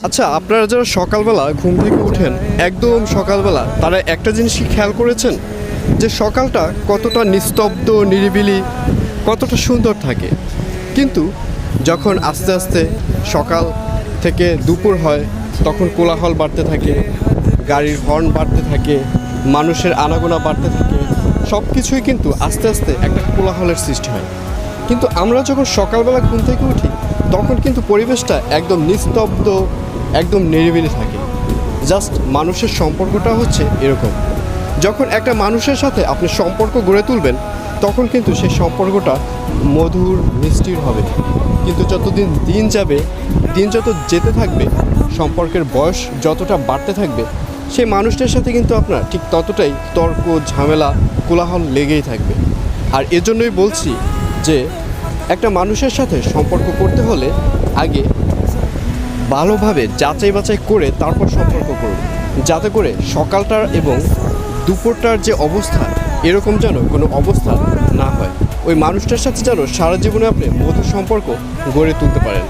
আচ্ছা, আপনারা যারা সকালবেলা ঘুম থেকে উঠেন একদম সকালবেলা, তারা একটা জিনিসই খেয়াল করেছেন যে সকালটা কতটা নিস্তব্ধ, নিরিবিলি, কতটা সুন্দর থাকে। কিন্তু যখন আস্তে আস্তে সকাল থেকে দুপুর হয়, তখন কোলাহল বাড়তে থাকে, গাড়ির হর্ন বাড়তে থাকে, মানুষের আনাগোনা বাড়তে থাকে, সব কিছুই কিন্তু আস্তে আস্তে একটা কোলাহলের সৃষ্টি হয়। কিন্তু আমরা যখন সকালবেলা ঘুম থেকে উঠি, তখন কিন্তু পরিবেশটা একদম নিস্তব্ধ, একদম নিরিবিলি থাকে। জাস্ট মানুষের সম্পর্কটা হচ্ছে এরকম। যখন একটা মানুষের সাথে আপনি সম্পর্ক গড়ে তুলবেন, তখন কিন্তু সেই সম্পর্কটা মধুর, মিষ্টির হবে। কিন্তু যতদিন দিন যাবে, দিন যত যেতে থাকবে, সম্পর্কের বয়স যতটা বাড়তে থাকবে, সেই মানুষটার সাথে কিন্তু আপনার ঠিক ততটাই তর্ক, ঝামেলা, কোলাহল লেগেই থাকবে। আর এজন্যই বলছি যে একটা মানুষের সাথে সম্পর্ক করতে হলে আগে ভালোভাবে যাচাই বাছাই করে তারপর সম্পর্ক করুন, যাতে করে সকালটার এবং দুপুরটার যে অবস্থা, এরকম যেন কোনো অবস্থা না হয়। ওই মানুষটার সাথে যেন সারা জীবনে আপনি মধুর সম্পর্ক গড়ে তুলতে পারেন।